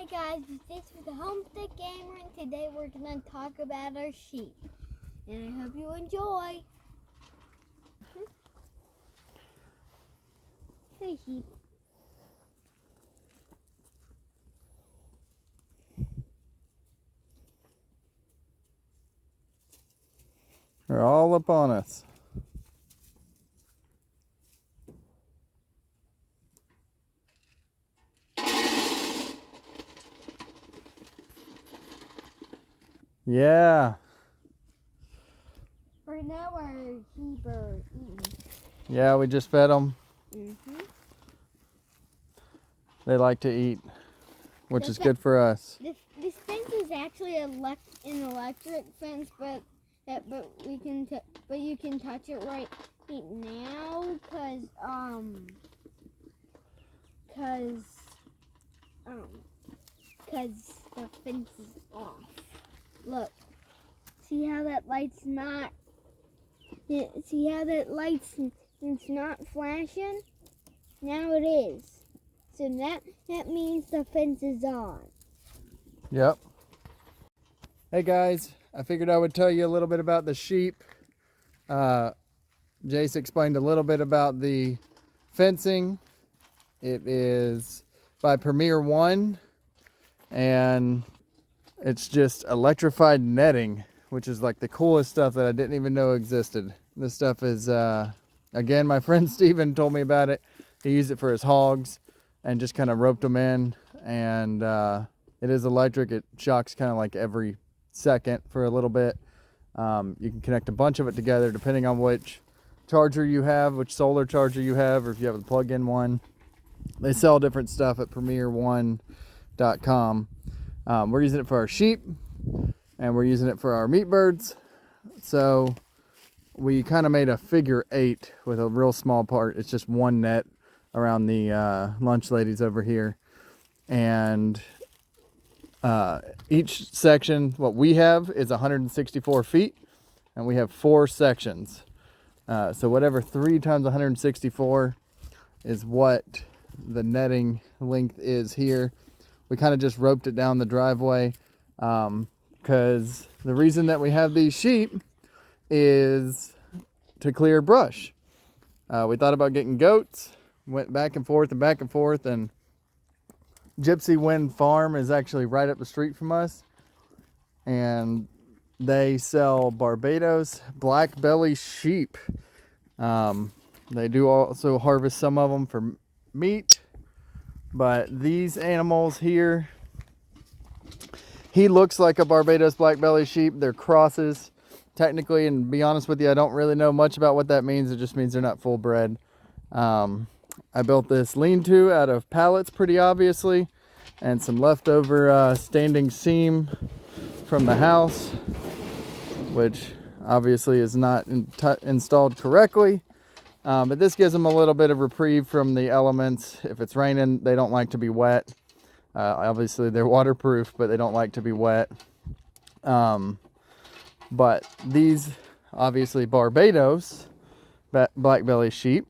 guys, this is the Homestead Gamer, and today we're going to talk about our sheep. And I hope you enjoy. Hey, sheep. They're all up on us. Yeah. Right now our sheep are eating. Yeah, we just fed them. Mm-hmm. They like to eat, which is good for us. This fence is actually an electric fence, but you can touch it right now because the fence is off. Look, see how that light's not. See how that it's not flashing? Now it is. So that means the fence is on. Yep. Hey guys, I figured I would tell you a little bit about the sheep. Jace explained a little bit about the fencing. It is by Premier One, and it's just electrified netting, which is like the coolest stuff that I didn't even know existed. This stuff is, again, my friend Steven told me about it. He used it for his hogs and just kind of roped them in, and it is electric. It shocks kind of like every second for a little bit. You can connect a bunch of it together depending on which charger you have, which solar charger you have, or if you have a plug-in one. They sell different stuff at premier1.com. We're using it for our sheep, and we're using it for our meat birds. So we kind of made a figure 8 with a real small part. It's just one net around the lunch ladies over here, and each section, what we have is 164 feet, and we have 4 sections. So whatever 3 times 164 is what the netting length is here. We kind of just roped it down the driveway because the reason that we have these sheep is to clear brush. We thought about getting goats, went back and forth, and Gypsy Wind Farm is actually right up the street from us, and they sell Barbados Black Belly Sheep. They do also harvest some of them for meat, but these animals here, he looks like a Barbados Black Belly Sheep. They're crosses technically, and to be honest with you, I don't really know much about what that means. It just means they're not full bred. I built this lean-to out of pallets, pretty obviously, and some leftover standing seam from the house, which obviously is not installed correctly. But this gives them a little bit of reprieve from the elements. If it's raining, they don't like to be wet. Obviously, they're waterproof, but they don't like to be wet. But these, obviously, Barbados Black Belly Sheep,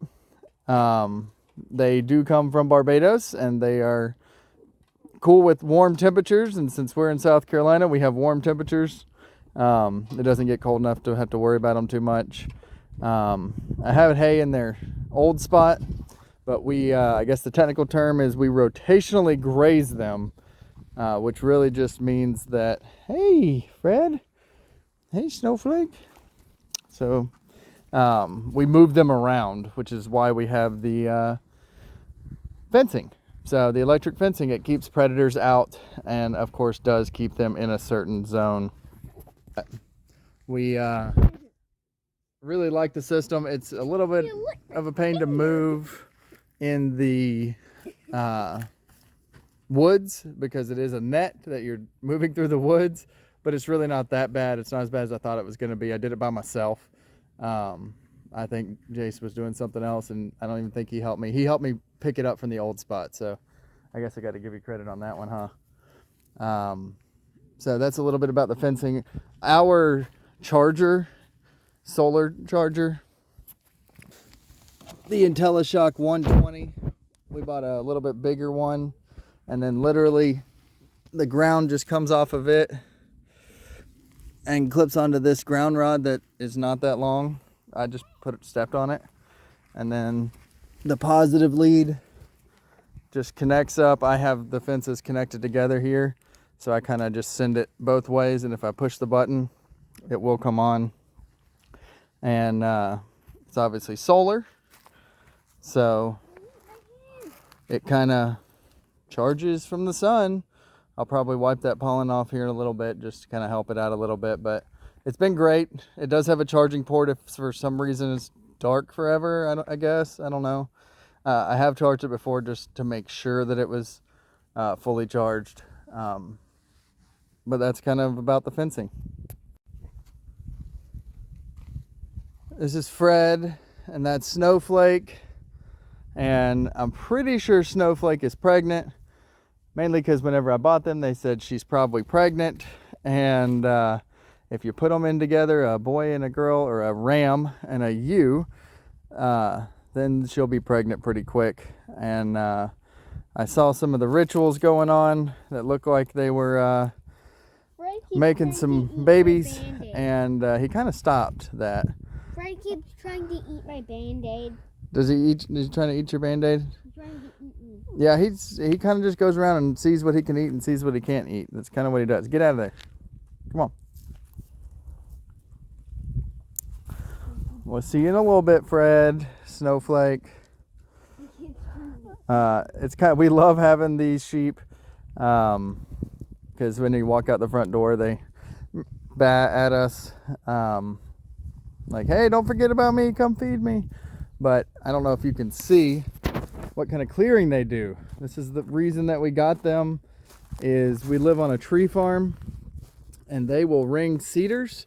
they do come from Barbados, and they are cool with warm temperatures. And since we're in South Carolina, we have warm temperatures. It doesn't get cold enough to have to worry about them too much. I have hay in their old spot, but we, I guess the technical term is we rotationally graze them, which really just means that, hey, Fred, hey, Snowflake. So we move them around, which is why we have the fencing. So the electric fencing, it keeps predators out, and of course does keep them in a certain zone. We really like the system. It's a little bit of a pain to move in the woods because it is a net that you're moving through the woods, but it's really not that bad. It's not as bad as I thought it was going to be. I did it by myself. I think Jace was doing something else, and I don't even think he helped me. He helped me pick it up from the old spot, so I guess I got to give you credit on that one, huh? So that's a little bit about the fencing. Our charger, solar charger, the IntelliShock 120, we bought a little bit bigger one, and then literally the ground just comes off of it and clips onto this ground rod that is not that long. I just stepped on it, and then the positive lead just connects up. I have the fences connected together here, so I kind of just send it both ways, and if I push the button, it will come on. And it's obviously solar, so it kind of charges from the sun. I'll probably wipe that pollen off here in a little bit just to kind of help it out a little bit, but it's been great. It does have a charging port if for some reason it's dark forever, I guess. I don't know. I have charged it before just to make sure that it was fully charged. But that's kind of about the fencing. This is Fred, and that's Snowflake. And I'm pretty sure Snowflake is pregnant, mainly because whenever I bought them, they said she's probably pregnant. And if you put them in together, a boy and a girl, or a ram and a ewe, then she'll be pregnant pretty quick. And I saw some of the rituals going on that looked like they were making some babies, and he kind of stopped that. Fred keeps trying to eat my Band-Aid. Does he eat? Is he trying to eat your Band-Aid? He's trying to eat me. Yeah, he kind of just goes around and sees what he can eat and sees what he can't eat. That's kind of what he does. Get out of there. Come on. We'll see you in a little bit, Fred. Snowflake. We love having these sheep, because when you walk out the front door, they bat at us, like, hey, don't forget about me, come feed me. But I don't know if you can see what kind of clearing they do. This is the reason that we got them, is we live on a tree farm, and they will ring cedars.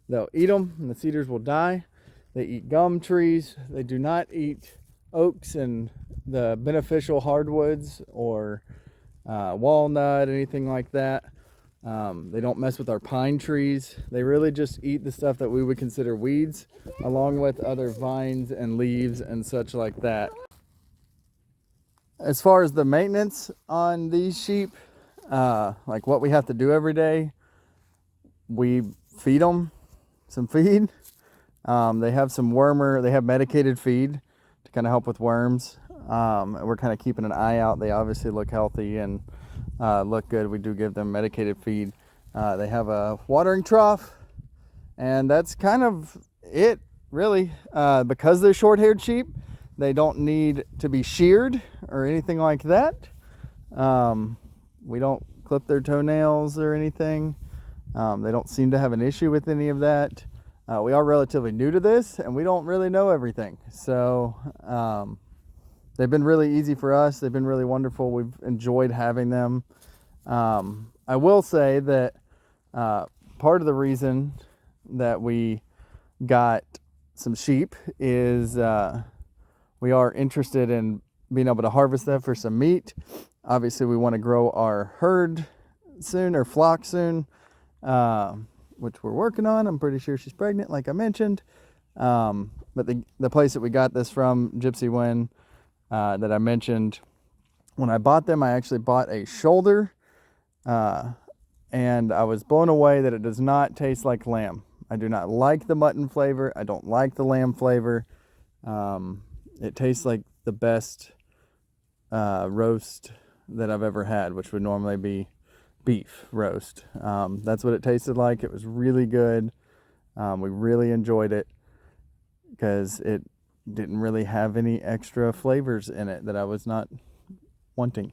They'll eat them, and the cedars will die. They eat gum trees. They do not eat oaks and the beneficial hardwoods or walnut, anything like that. They don't mess with our pine trees. They really just eat the stuff that we would consider weeds, along with other vines and leaves and such like that. As far as the maintenance on these sheep, like what we have to do every day, we feed them some feed. They have some they have medicated feed to kind of help with worms. We're kind of keeping an eye out. They obviously look healthy and look good. We do give them medicated feed. They have a watering trough, and that's kind of it, really. Because they're short-haired sheep, they don't need to be sheared or anything like that. We don't clip their toenails or anything. They don't seem to have an issue with any of that. We are relatively new to this, and we don't really know everything. So they've been really easy for us. They've been really wonderful. We've enjoyed having them. I will say that part of the reason that we got some sheep is we are interested in being able to harvest them for some meat. Obviously, we want to grow our herd soon, or flock soon, which we're working on. I'm pretty sure she's pregnant, like I mentioned. But the place that we got this from, Gypsy Wen, that I mentioned, when I bought them, I actually bought a shoulder, and I was blown away that it does not taste like lamb. I do not like the mutton flavor. I don't like the lamb flavor. It tastes like the best roast that I've ever had, which would normally be beef roast. That's what it tasted like. It was really good. We really enjoyed it because it didn't really have any extra flavors in it that I was not wanting.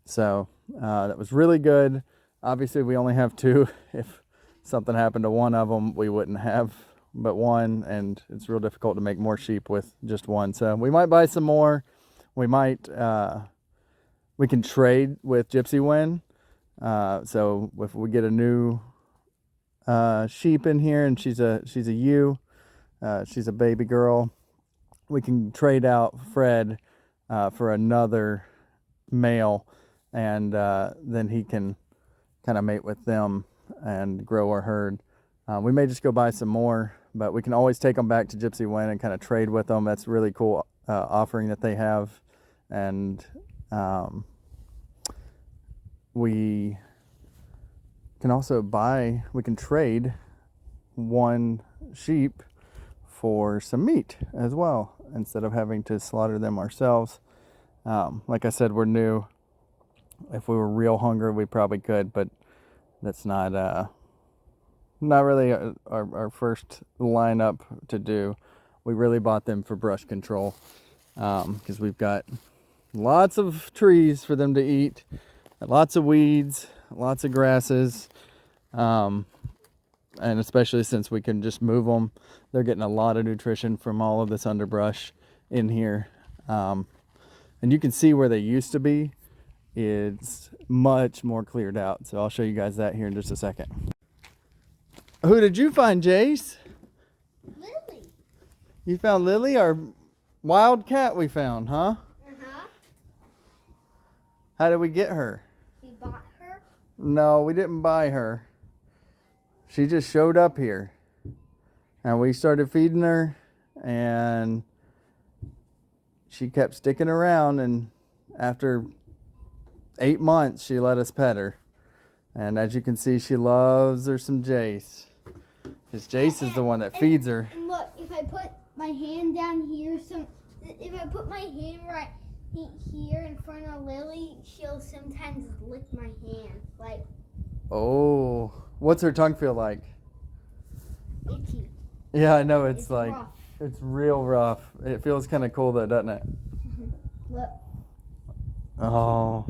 So that was really good. Obviously, we only have two. If something happened to one of them, we wouldn't have but one, and it's real difficult to make more sheep with just one. So we might buy some more. We might we can trade with Gypsy Wen. So if we get a new sheep in here, and she's a ewe, she's a baby girl, we can trade out Fred for another male, and then he can kind of mate with them and grow our herd. We may just go buy some more, but we can always take them back to Gypsy Wen and kind of trade with them. That's a really cool offering that they have. And we can also we can trade one sheep for some meat as well, instead of having to slaughter them ourselves. Like I said, we're new. If we were real hungry, we probably could, but that's not really our first lineup to do. We really bought them for brush control, because we've got lots of trees for them to eat, lots of weeds, lots of grasses, and especially since we can just move them, they're getting a lot of nutrition from all of this underbrush in here. And you can see where they used to be. It's much more cleared out. So I'll show you guys that here in just a second. Who did you find, Jace? Lily. You found Lily, our wild cat we found, huh? Uh-huh. How did we get her? We bought her? No, we didn't buy her. She just showed up here. And we started feeding her, and she kept sticking around, and after 8 months, she let us pet her. And as you can see, she loves her some Jace. Because Jace is the one that feeds her. And look, if I put my hand down here, if I put my hand right here in front of Lily, she'll sometimes lick my hand. Like, oh, what's her tongue feel like? Itchy. Yeah, I know, it's like, rough. It's real rough. It feels kind of cool though, doesn't it? Look. Oh,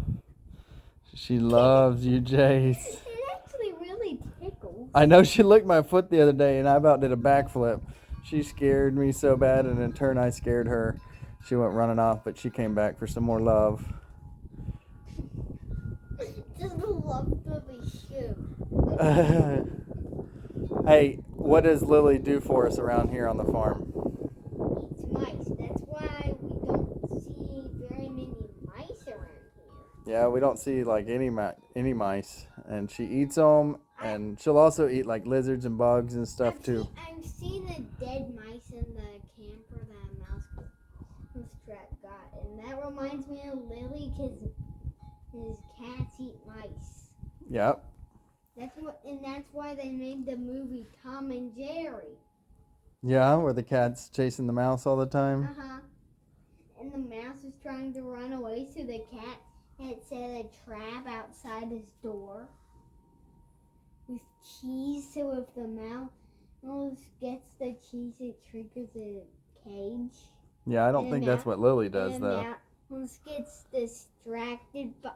she loves you, Jace. It actually really tickles. I know, she licked my foot the other day and I about did a backflip. She scared me so bad, and in turn I scared her. She went running off, but she came back for some more love. Just love the shoe. Hey, what does Lily do for us around here on the farm? Eats mice. That's why we don't see very many mice around here. Yeah, we don't see like any mice, and she eats them, and she'll also eat like lizards and bugs and stuff too. I've seen the dead mice in the camper that Mouse Trap got, and that reminds me of Lily because his cats eat mice. Yep. That's why they made the movie Tom and Jerry. Yeah, where the cat's chasing the mouse all the time. Uh-huh. And the mouse was trying to run away, so the cat had set a trap outside his door with cheese, so if the mouse gets the cheese, it triggers a cage. Yeah, I don't think that's what Lily does, and though. The mouse gets distracted by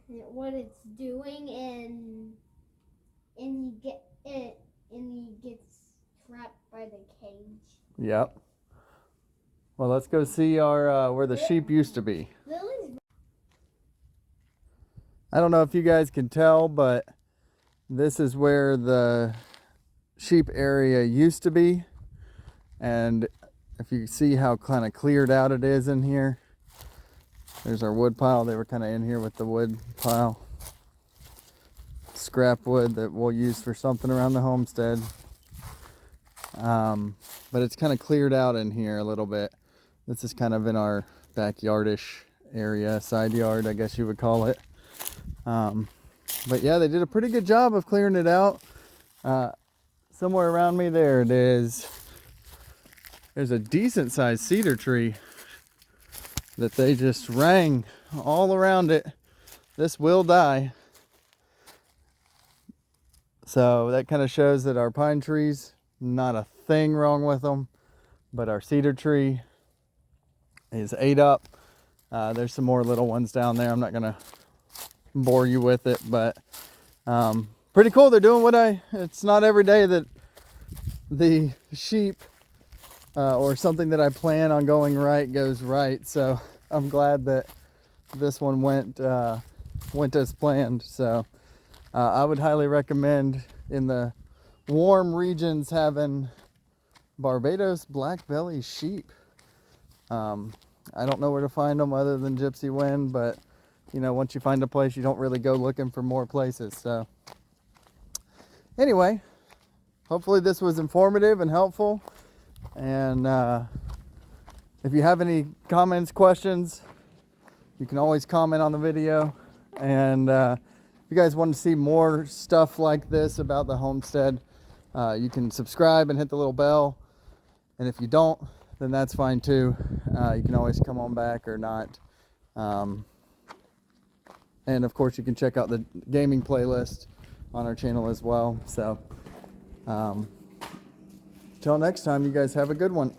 what it's doing, and he gets trapped by the cage. Yep. Well, let's go see our where the sheep used to be. Lily's. I don't know if you guys can tell, but this is where the sheep area used to be. And if you see how kind of cleared out it is in here, there's our wood pile. They were kind of in here with the wood pile. Scrap wood that we'll use for something around the homestead. But it's kind of cleared out in here a little bit. This is kind of in our backyardish area, side yard, I guess you would call it. But yeah, they did a pretty good job of clearing it out. Somewhere around me there it is. There's a decent sized cedar tree that they just rang all around it. This will die. So that kind of shows that our pine trees, not a thing wrong with them, but our cedar tree is ate up. There's some more little ones down there. I'm not gonna bore you with it, but pretty cool. They're doing it's not every day that the sheep or something that I plan on going right goes right. So I'm glad that this one went as planned. So I would highly recommend in the warm regions having Barbados Black Belly Sheep. I don't know where to find them other than Gypsy Wind, but you know, once you find a place, you don't really go looking for more places. So anyway, hopefully this was informative and helpful. And if you have any comments, questions, You can always comment on the video. And if you guys want to see more stuff like this about the homestead, you can subscribe and hit the little bell. And if you don't, then that's fine too. You can always come on back or not. And of course, you can check out the gaming playlist on our channel as well. So, till next time, you guys have a good one.